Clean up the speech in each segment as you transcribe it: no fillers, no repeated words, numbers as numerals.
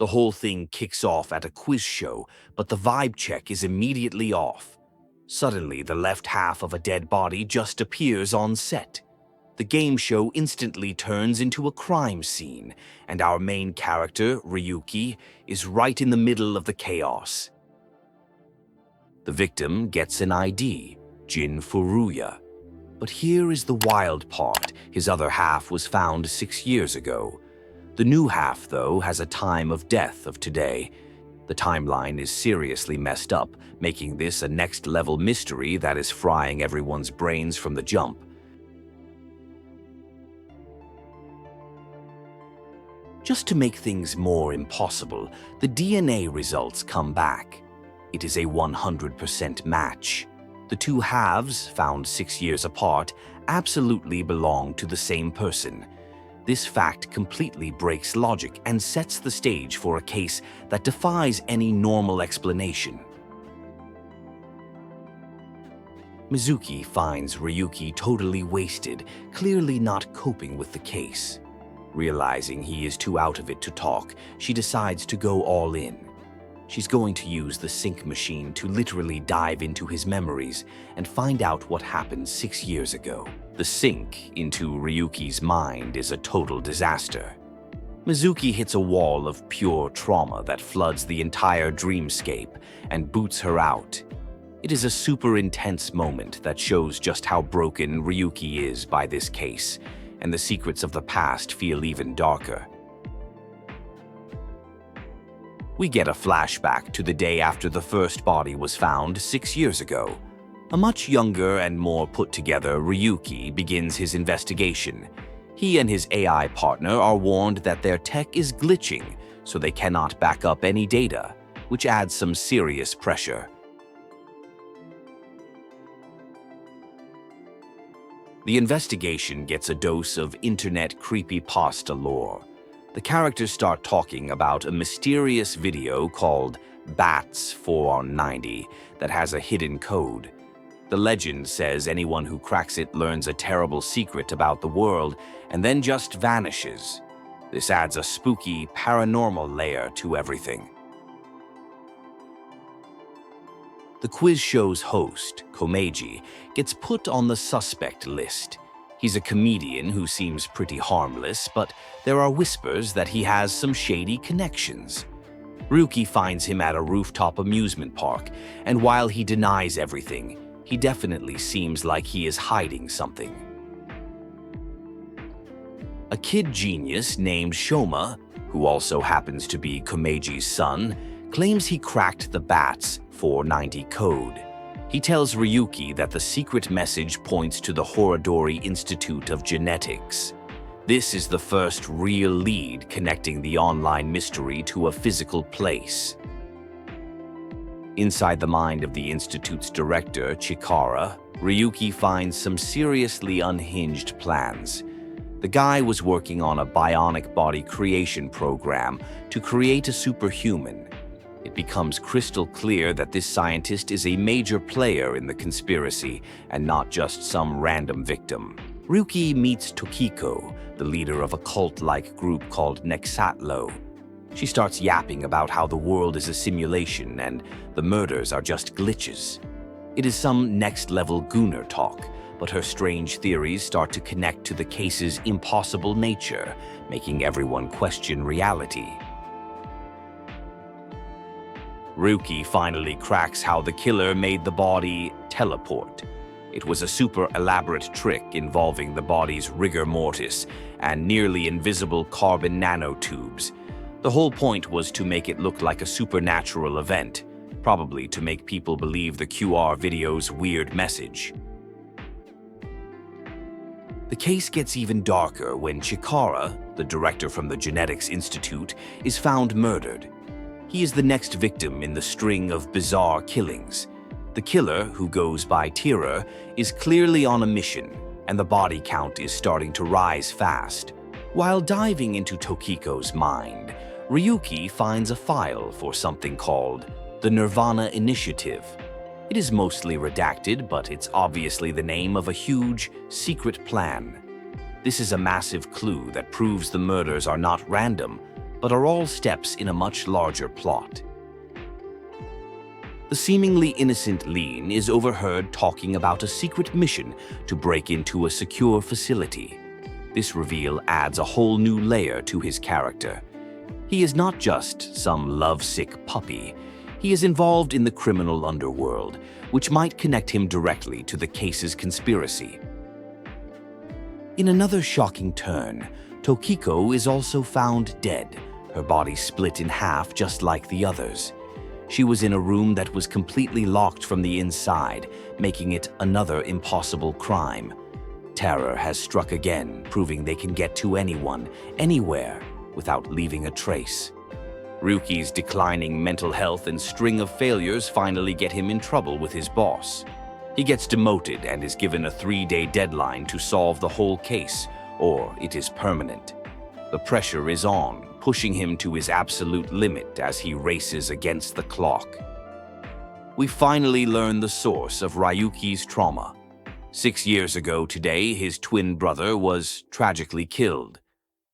The whole thing kicks off at a quiz show, but the vibe check is immediately off. Suddenly, the left half of a dead body just appears on set. The game show instantly turns into a crime scene, and our main character, Ryuki, is right in the middle of the chaos. The victim gets an ID, Jin Furuya. But here is the wild part. His other half was found 6 years ago. The new half, though, has a time of death of today. The timeline is seriously messed up, making this a next-level mystery that is frying everyone's brains from the jump. Just to make things more impossible, the DNA results come back. It is a 100% match. The two halves, found 6 years apart, absolutely belong to the same person. This fact completely breaks logic and sets the stage for a case that defies any normal explanation. Mizuki finds Ryuki totally wasted, clearly not coping with the case. Realizing he is too out of it to talk, she decides to go all in. She's going to use the sync machine to literally dive into his memories and find out what happened 6 years ago. The sync into Ryuki's mind is a total disaster. Mizuki hits a wall of pure trauma that floods the entire dreamscape and boots her out. It is a super intense moment that shows just how broken Ryuki is by this case, and the secrets of the past feel even darker. We get a flashback to the day after the first body was found 6 years ago. A much younger and more put-together Ryuki begins his investigation. He and his AI partner are warned that their tech is glitching, so they cannot back up any data, which adds some serious pressure. The investigation gets a dose of internet creepypasta lore. The characters start talking about a mysterious video called Bats 490 that has a hidden code. The legend says anyone who cracks it learns a terrible secret about the world and then just vanishes. This adds a spooky, paranormal layer to everything. The quiz show's host, Komeiji, gets put on the suspect list. He's a comedian who seems pretty harmless, but there are whispers that he has some shady connections. Ryuki finds him at a rooftop amusement park, and while he denies everything, he definitely seems like he is hiding something. A kid genius named Shoma, who also happens to be Komeiji's son, claims he cracked the Bats 490 code. He tells Ryuki that the secret message points to the Horodori Institute of Genetics. This is the first real lead connecting the online mystery to a physical place. Inside the mind of the Institute's director, Chikara, Ryuki finds some seriously unhinged plans. The guy was working on a bionic body creation program to create a superhuman. It becomes crystal clear that this scientist is a major player in the conspiracy and not just some random victim. Ryuki meets Tokiko, the leader of a cult-like group called Nexatlo. She starts yapping about how the world is a simulation and the murders are just glitches. It is some next-level Gunner talk, but her strange theories start to connect to the case's impossible nature, making everyone question reality. Ryuki finally cracks how the killer made the body teleport. It was a super elaborate trick involving the body's rigor mortis and nearly invisible carbon nanotubes. The whole point was to make it look like a supernatural event, probably to make people believe the QR video's weird message. The case gets even darker when Chikara, the director from the Genetics Institute, is found murdered. He is the next victim in the string of bizarre killings. The killer, who goes by Terror, is clearly on a mission, and the body count is starting to rise fast. While diving into Tokiko's mind, Ryuki finds a file for something called the Nirvana Initiative. It is mostly redacted, but it's obviously the name of a huge, secret plan. This is a massive clue that proves the murders are not random, but are all steps in a much larger plot. The seemingly innocent Lean is overheard talking about a secret mission to break into a secure facility. This reveal adds a whole new layer to his character. He is not just some lovesick puppy. He is involved in the criminal underworld, which might connect him directly to the case's conspiracy. In another shocking turn, Tokiko is also found dead, her body split in half just like the others. She was in a room that was completely locked from the inside, making it another impossible crime. Terror has struck again, proving they can get to anyone, anywhere, without leaving a trace. Ryuki's declining mental health and string of failures finally get him in trouble with his boss. He gets demoted and is given a 3-day deadline to solve the whole case, or it is permanent. The pressure is on, pushing him to his absolute limit as he races against the clock. We finally learn the source of Ryuki's trauma. 6 years ago today, his twin brother was tragically killed.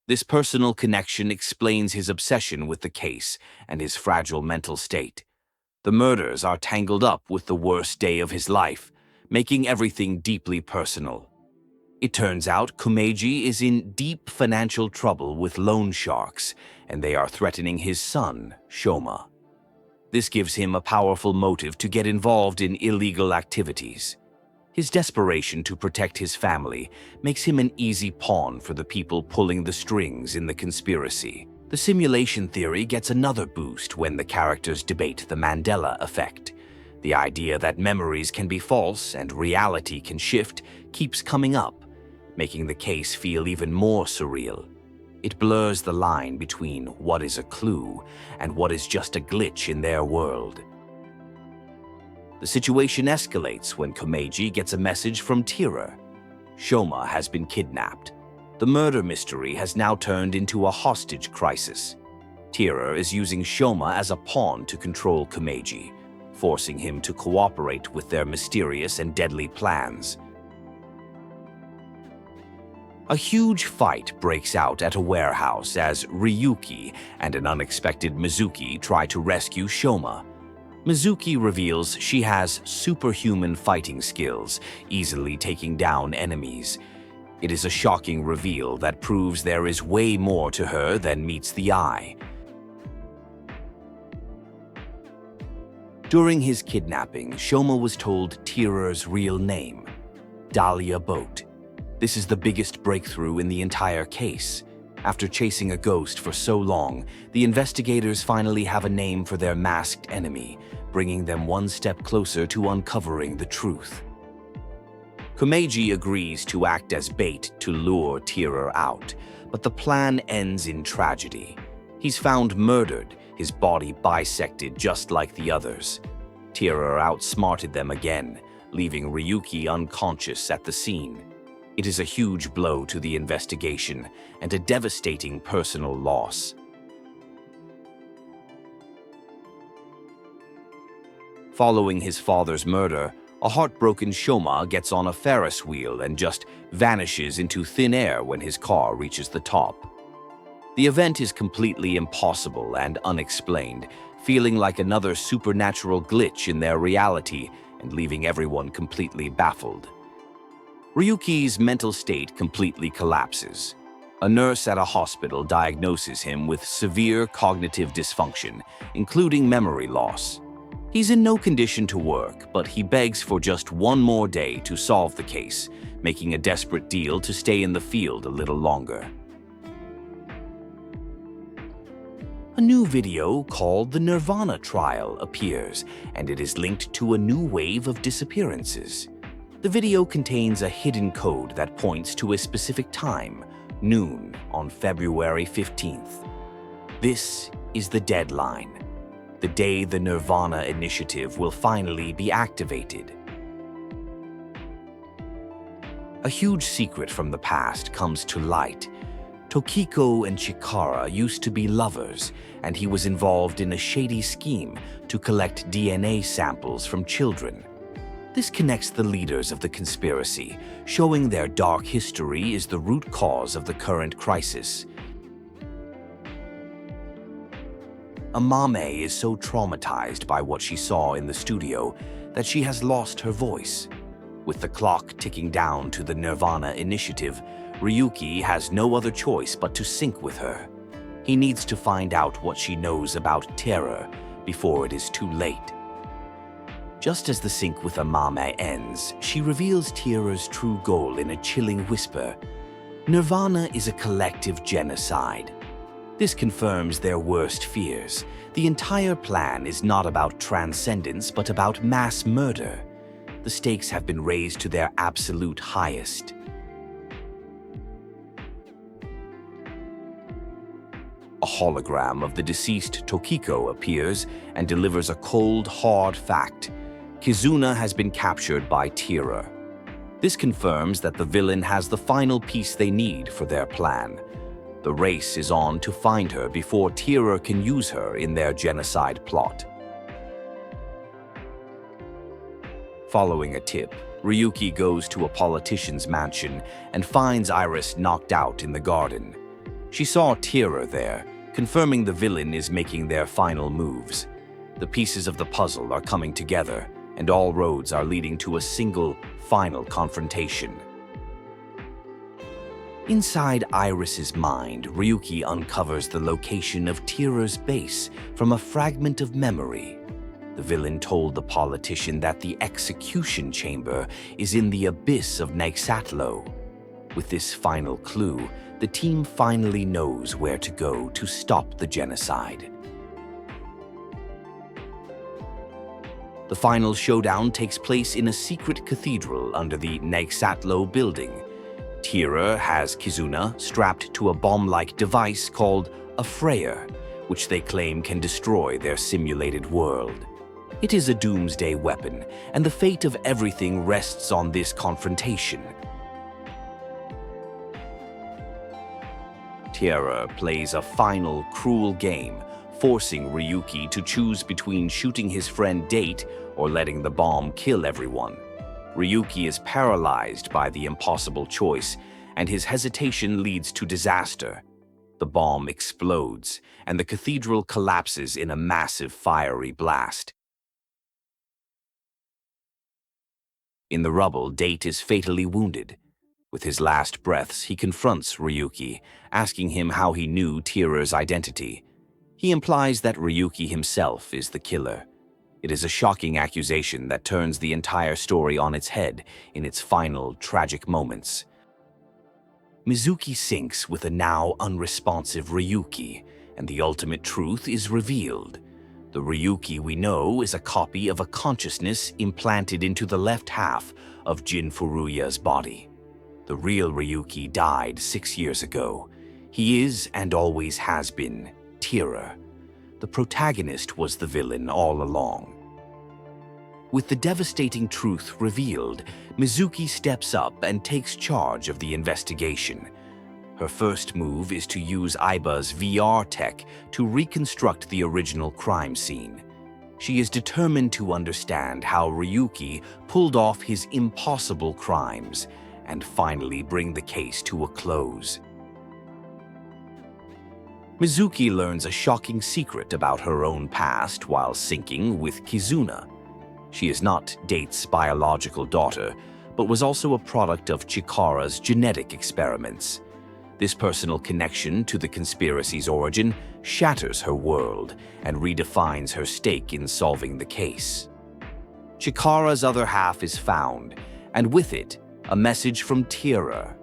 This personal connection explains his obsession with the case and his fragile mental state. The murders are tangled up with the worst day of his life, making everything deeply personal. It turns out Komeiji is in deep financial trouble with loan sharks, and they are threatening his son, Shoma. This gives him a powerful motive to get involved in illegal activities. His desperation to protect his family makes him an easy pawn for the people pulling the strings in the conspiracy. The simulation theory gets another boost when the characters debate the Mandela effect. The idea that memories can be false and reality can shift keeps coming up, making the case feel even more surreal. It blurs the line between what is a clue and what is just a glitch in their world. The situation escalates when Komeiji gets a message from Tira. Shoma has been kidnapped. The murder mystery has now turned into a hostage crisis. Tira is using Shoma as a pawn to control Komeiji, forcing him to cooperate with their mysterious and deadly plans. A huge fight breaks out at a warehouse as Ryuki and an unexpected Mizuki try to rescue Shoma. Mizuki reveals she has superhuman fighting skills, easily taking down enemies. It is a shocking reveal that proves there is way more to her than meets the eye. During his kidnapping, Shoma was told Tira's real name, Dahlia Boat. This is the biggest breakthrough in the entire case. After chasing a ghost for so long, the investigators finally have a name for their masked enemy, bringing them one step closer to uncovering the truth. Komeiji agrees to act as bait to lure Tira out, but the plan ends in tragedy. He's found murdered, his body bisected just like the others. Tira outsmarted them again, leaving Ryuki unconscious at the scene. It is a huge blow to the investigation and a devastating personal loss. Following his father's murder, a heartbroken Shoma gets on a Ferris wheel and just vanishes into thin air when his car reaches the top. The event is completely impossible and unexplained, feeling like another supernatural glitch in their reality and leaving everyone completely baffled. Ryuki's mental state completely collapses. A nurse at a hospital diagnoses him with severe cognitive dysfunction, including memory loss. He's in no condition to work, but he begs for just one more day to solve the case, making a desperate deal to stay in the field a little longer. A new video called the Nirvana Trial appears, and it is linked to a new wave of disappearances. The video contains a hidden code that points to a specific time, noon on February 15th. This is the deadline, the day the Nirvana Initiative will finally be activated. A huge secret from the past comes to light. Tokiko and Chikara used to be lovers, and he was involved in a shady scheme to collect DNA samples from children. This connects the leaders of the conspiracy, showing their dark history is the root cause of the current crisis. Amame is so traumatized by what she saw in the studio that she has lost her voice. With the clock ticking down to the Nirvana Initiative, Ryuki has no other choice but to sync with her. He needs to find out what she knows about terror before it is too late. Just as the sync with Amame ends, she reveals Tira's true goal in a chilling whisper. Nirvana is a collective genocide. This confirms their worst fears. The entire plan is not about transcendence, but about mass murder. The stakes have been raised to their absolute highest. A hologram of the deceased Tokiko appears and delivers a cold, hard fact. Kizuna has been captured by Tira. This confirms that the villain has the final piece they need for their plan. The race is on to find her before Tira can use her in their genocide plot. Following a tip, Ryuki goes to a politician's mansion and finds Iris knocked out in the garden. She saw Tira there, confirming the villain is making their final moves. The pieces of the puzzle are coming together, and all roads are leading to a single, final confrontation. Inside Iris's mind, Ryuki uncovers the location of Tira's base from a fragment of memory. The villain told the politician that the execution chamber is in the abyss of Nexatlo. With this final clue, the team finally knows where to go to stop the genocide. The final showdown takes place in a secret cathedral under the Nexatlo building. Tira has Kizuna strapped to a bomb-like device called a Freyer, which they claim can destroy their simulated world. It is a doomsday weapon, and the fate of everything rests on this confrontation. Tira plays a final, cruel game, forcing Ryuki to choose between shooting his friend Date or letting the bomb kill everyone. Ryuki is paralyzed by the impossible choice, and his hesitation leads to disaster. The bomb explodes, and the cathedral collapses in a massive fiery blast. In the rubble, Date is fatally wounded. With his last breaths, he confronts Ryuki, asking him how he knew Tira's identity. He implies that Ryuki himself is the killer. It is a shocking accusation that turns the entire story on its head in its final, tragic moments. Mizuki syncs with a now unresponsive Ryuki, and the ultimate truth is revealed. The Ryuki we know is a copy of a consciousness implanted into the left half of Jin Furuya's body. The real Ryuki died 6 years ago. He is, and always has been, Tira. The protagonist was the villain all along. With the devastating truth revealed, Mizuki steps up and takes charge of the investigation. Her first move is to use Aiba's VR tech to reconstruct the original crime scene. She is determined to understand how Ryuki pulled off his impossible crimes and finally bring the case to a close. Mizuki learns a shocking secret about her own past while syncing with Kizuna. She is not Date's biological daughter, but was also a product of Chikara's genetic experiments. This personal connection to the conspiracy's origin shatters her world and redefines her stake in solving the case. Chikara's other half is found, and with it, a message from Tira.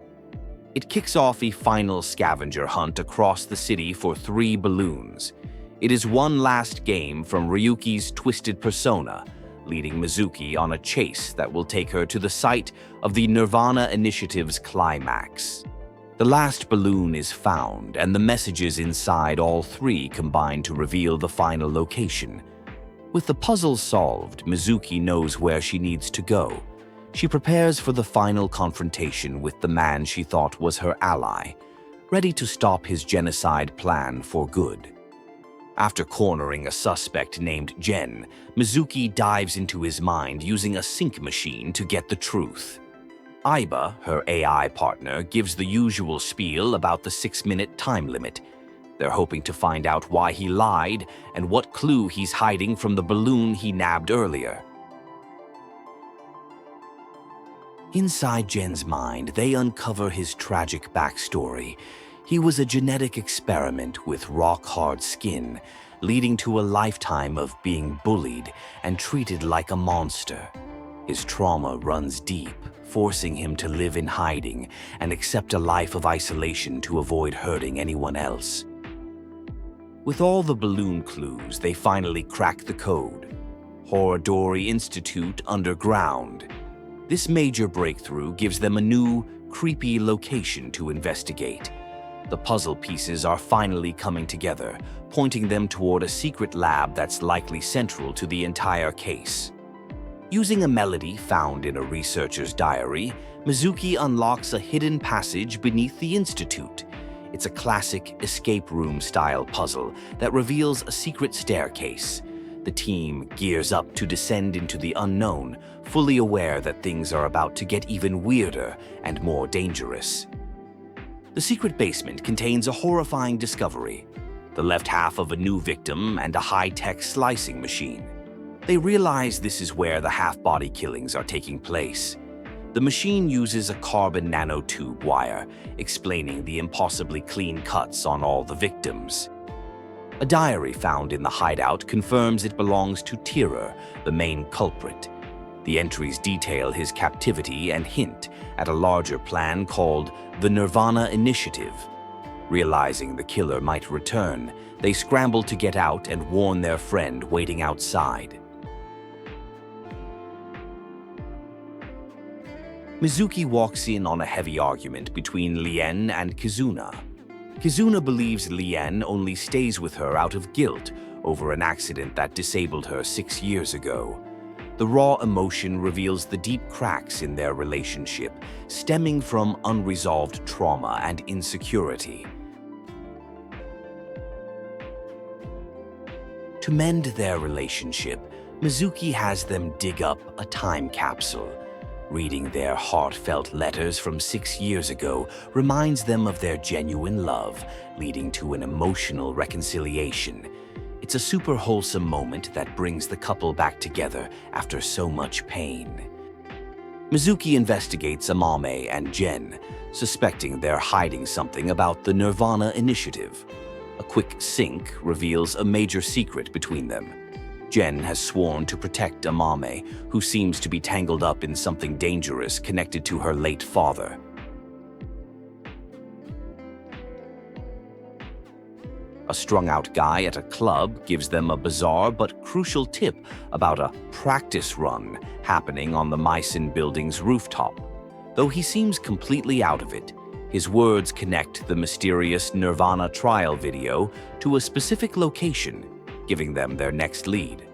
It kicks off a final scavenger hunt across the city for 3 balloons. It is one last game from Ryuki's twisted persona, leading Mizuki on a chase that will take her to the site of the Nirvana Initiative's climax. The last balloon is found, and the messages inside all 3 combine to reveal the final location. With the puzzle solved, Mizuki knows where she needs to go. She prepares for the final confrontation with the man she thought was her ally, ready to stop his genocide plan for good. After cornering a suspect named Jen, Mizuki dives into his mind using a sync machine to get the truth. Aiba, her AI partner, gives the usual spiel about the 6-minute time limit. They're hoping to find out why he lied and what clue he's hiding from the balloon he nabbed earlier. Inside Jen's mind, they uncover his tragic backstory. He was a genetic experiment with rock-hard skin, leading to a lifetime of being bullied and treated like a monster. His trauma runs deep, forcing him to live in hiding and accept a life of isolation to avoid hurting anyone else. With all the balloon clues, they finally crack the code. Horodori Institute underground. This major breakthrough gives them a new, creepy location to investigate. The puzzle pieces are finally coming together, pointing them toward a secret lab that's likely central to the entire case. Using a melody found in a researcher's diary, Mizuki unlocks a hidden passage beneath the Institute. It's a classic escape room-style puzzle that reveals a secret staircase. The team gears up to descend into the unknown, fully aware that things are about to get even weirder and more dangerous. The secret basement contains a horrifying discovery: the left half of a new victim and a high-tech slicing machine. They realize this is where the half-body killings are taking place. The machine uses a carbon nanotube wire, explaining the impossibly clean cuts on all the victims. A diary found in the hideout confirms it belongs to Tira, the main culprit. The entries detail his captivity and hint at a larger plan called the Nirvana Initiative. Realizing the killer might return, they scramble to get out and warn their friend waiting outside. Mizuki walks in on a heavy argument between Lien and Kizuna. Kizuna believes Lien only stays with her out of guilt over an accident that disabled her 6 years ago. The raw emotion reveals the deep cracks in their relationship, stemming from unresolved trauma and insecurity. To mend their relationship, Mizuki has them dig up a time capsule. Reading their heartfelt letters from 6 years ago reminds them of their genuine love, leading to an emotional reconciliation. It's a super wholesome moment that brings the couple back together after so much pain. Mizuki investigates Amame and Jen, suspecting they're hiding something about the Nirvana Initiative. A quick sync reveals a major secret between them. Jen has sworn to protect Amame, who seems to be tangled up in something dangerous connected to her late father. A strung-out guy at a club gives them a bizarre but crucial tip about a practice run happening on the Meissen building's rooftop. Though he seems completely out of it, his words connect the mysterious Nirvana trial video to a specific location, giving them their next lead.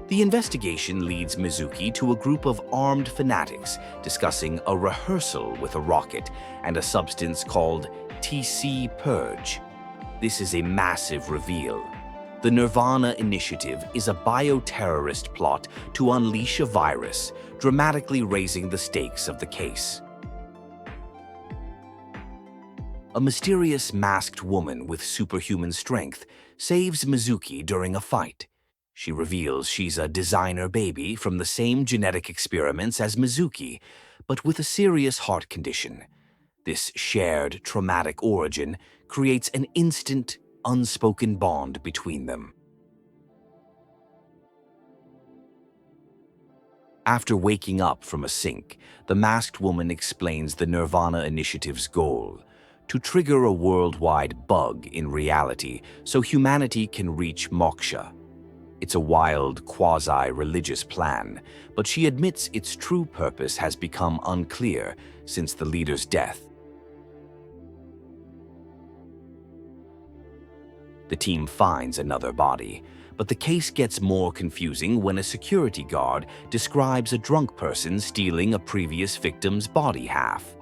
The investigation leads Mizuki to a group of armed fanatics discussing a rehearsal with a rocket and a substance called TC Purge. This is a massive reveal. The Nirvana Initiative is a bioterrorist plot to unleash a virus, dramatically raising the stakes of the case. A mysterious masked woman with superhuman strength saves Mizuki during a fight. She reveals she's a designer baby from the same genetic experiments as Mizuki, but with a serious heart condition. This shared traumatic origin creates an instant, unspoken bond between them. After waking up from a sink, the masked woman explains the Nirvana Initiative's goal: to trigger a worldwide bug in reality so humanity can reach moksha. It's a wild, quasi-religious plan, but she admits its true purpose has become unclear since the leader's death. The team finds another body, but the case gets more confusing when a security guard describes a drunk person stealing a previous victim's body half.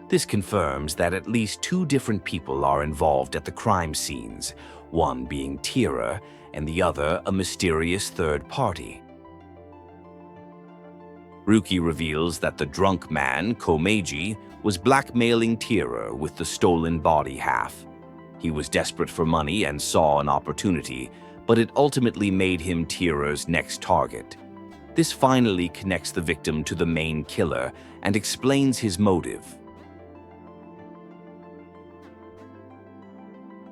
This confirms that at least 2 different people are involved at the crime scenes, one being Tira and the other a mysterious third party. Ryuki reveals that the drunk man, Komeiji, was blackmailing Tira with the stolen body half. He was desperate for money and saw an opportunity, but it ultimately made him Tira's next target. This finally connects the victim to the main killer and explains his motive.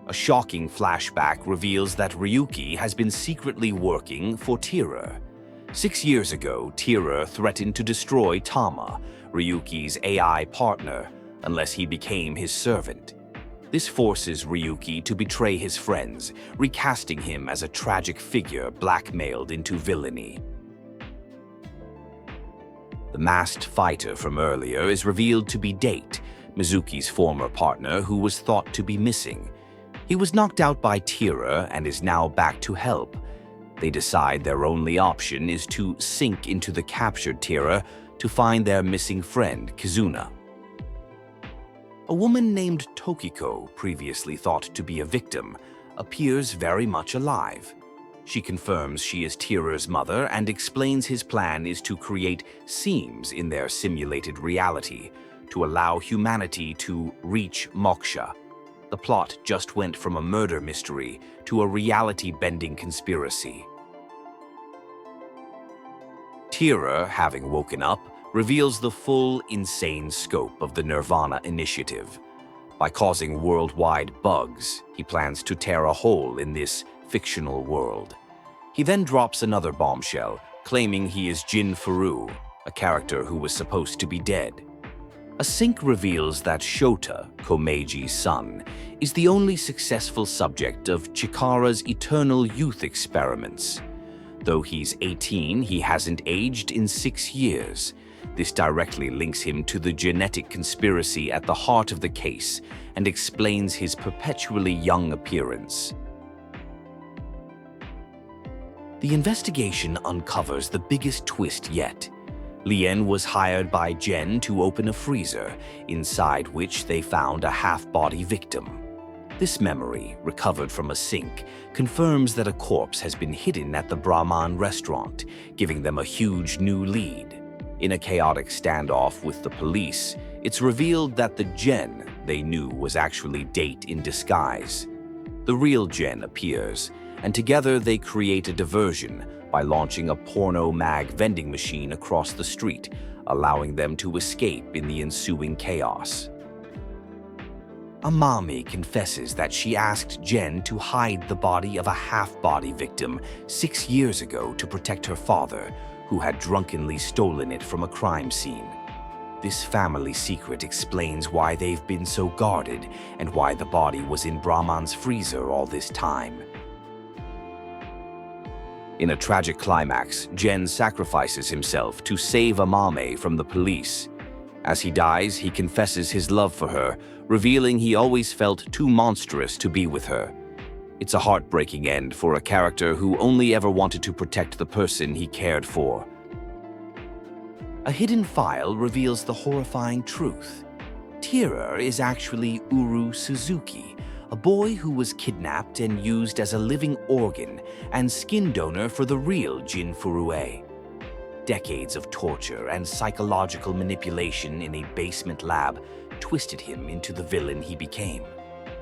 A shocking flashback reveals that Ryuki has been secretly working for Tira. 6 years ago, Tira threatened to destroy Tama, Ryuki's AI partner, unless he became his servant. This forces Ryuki to betray his friends, recasting him as a tragic figure blackmailed into villainy. The masked fighter from earlier is revealed to be Date, Mizuki's former partner who was thought to be missing. He was knocked out by Tira and is now back to help. They decide their only option is to sink into the captured Tira to find their missing friend, Kizuna. A woman named Tokiko, previously thought to be a victim, appears very much alive. She confirms she is Tira's mother and explains his plan is to create seams in their simulated reality to allow humanity to reach moksha. The plot just went from a murder mystery to a reality-bending conspiracy. Tira, having woken up, reveals the full, insane scope of the Nirvana Initiative. By causing worldwide bugs, he plans to tear a hole in this fictional world. He then drops another bombshell, claiming he is Jin Furu, a character who was supposed to be dead. A sync reveals that Shota, Komeiji's son, is the only successful subject of Chikara's eternal youth experiments. Though he's 18, he hasn't aged in 6 years. This directly links him to the genetic conspiracy at the heart of the case and explains his perpetually young appearance. The investigation uncovers the biggest twist yet. Lien was hired by Gen to open a freezer, inside which they found a half-body victim. This memory, recovered from a sink, confirms that a corpse has been hidden at the Brahman restaurant, giving them a huge new lead. In a chaotic standoff with the police, it's revealed that the Gen they knew was actually Date in disguise. The real Gen appears, and together they create a diversion by launching a porno mag vending machine across the street, allowing them to escape in the ensuing chaos. Amami confesses that she asked Gen to hide the body of a half-body victim 6 years ago to protect her father, who had drunkenly stolen it from a crime scene. This family secret explains why they've been so guarded and why the body was in Brahman's freezer all this time. In a tragic climax, Gen sacrifices himself to save Amame from the police. As he dies, he confesses his love for her, revealing he always felt too monstrous to be with her. It's a heartbreaking end for a character who only ever wanted to protect the person he cared for. A hidden file reveals the horrifying truth. Tira is actually Uru Suzuki, a boy who was kidnapped and used as a living organ and skin donor for the real Jin Furue. Decades of torture and psychological manipulation in a basement lab twisted him into the villain he became.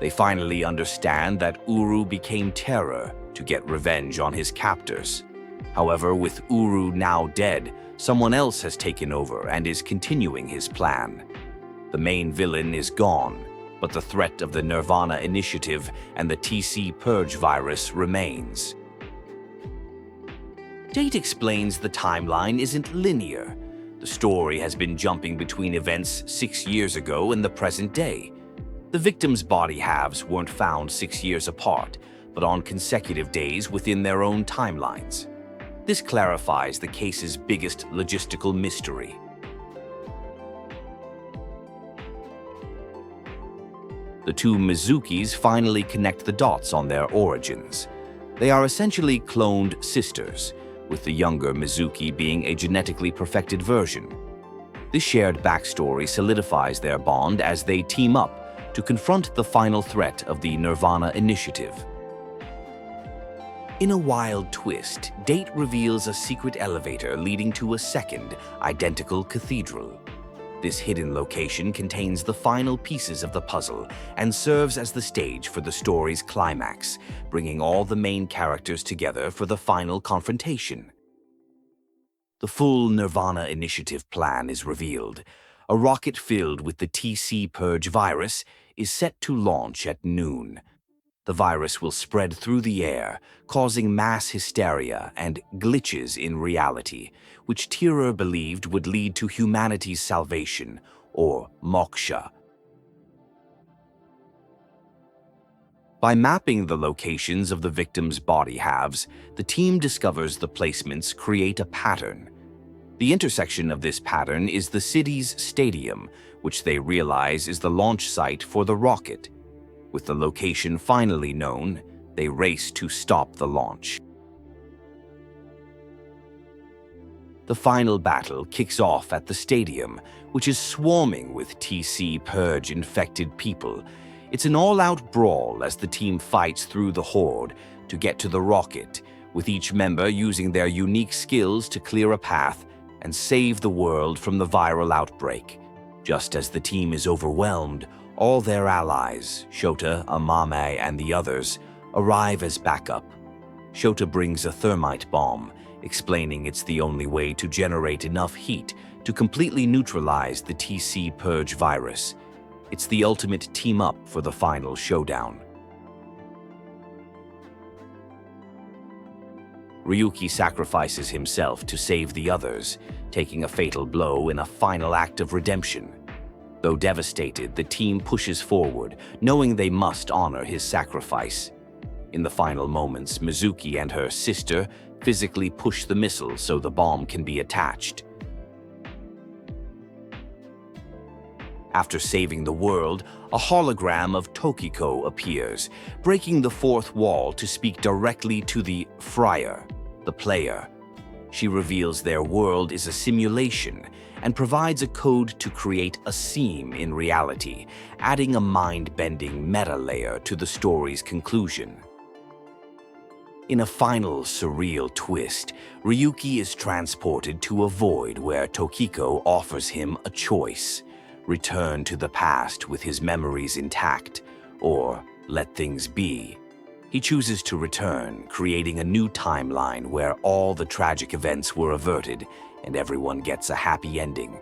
They finally understand that Uru became terror to get revenge on his captors. However, with Uru now dead, someone else has taken over and is continuing his plan. The main villain is gone, but the threat of the Nirvana Initiative and the TC Purge virus remains. Date explains the timeline isn't linear. The story has been jumping between events 6 years ago and the present day. The victims' body halves weren't found 6 years apart, but on consecutive days within their own timelines. This clarifies the case's biggest logistical mystery. The two Mizukis finally connect the dots on their origins. They are essentially cloned sisters, with the younger Mizuki being a genetically perfected version. This shared backstory solidifies their bond as they team up to confront the final threat of the Nirvana Initiative. In a wild twist, Date reveals a secret elevator leading to a second, identical cathedral. This hidden location contains the final pieces of the puzzle and serves as the stage for the story's climax, bringing all the main characters together for the final confrontation. The full Nirvana Initiative plan is revealed. A rocket filled with the TC Purge virus is set to launch at noon. The virus will spread through the air, causing mass hysteria and glitches in reality, which Tira believed would lead to humanity's salvation, or moksha. By mapping the locations of the victims' body halves, the team discovers the placements create a pattern. The intersection of this pattern is the city's stadium, which they realize is the launch site for the rocket. With the location finally known, they race to stop the launch. The final battle kicks off at the stadium, which is swarming with TC Purge-infected people. It's an all-out brawl as the team fights through the horde to get to the rocket, with each member using their unique skills to clear a path and save the world from the viral outbreak. Just as the team is overwhelmed, all their allies, Shota, Amame, and the others, arrive as backup. Shota brings a thermite bomb, explaining it's the only way to generate enough heat to completely neutralize the TC Purge virus. It's the ultimate team-up for the final showdown. Ryuki sacrifices himself to save the others, taking a fatal blow in a final act of redemption. Though devastated, the team pushes forward, knowing they must honor his sacrifice. In the final moments, Mizuki and her sister physically push the missile so the bomb can be attached. After saving the world, a hologram of Tokiko appears, breaking the fourth wall to speak directly to the Friar, the player. She reveals their world is a simulation and provides a code to create a seam in reality, adding a mind-bending meta layer to the story's conclusion. In a final surreal twist, Ryuki is transported to a void where Tokiko offers him a choice: return to the past with his memories intact, or let things be. He chooses to return, creating a new timeline where all the tragic events were averted and everyone gets a happy ending.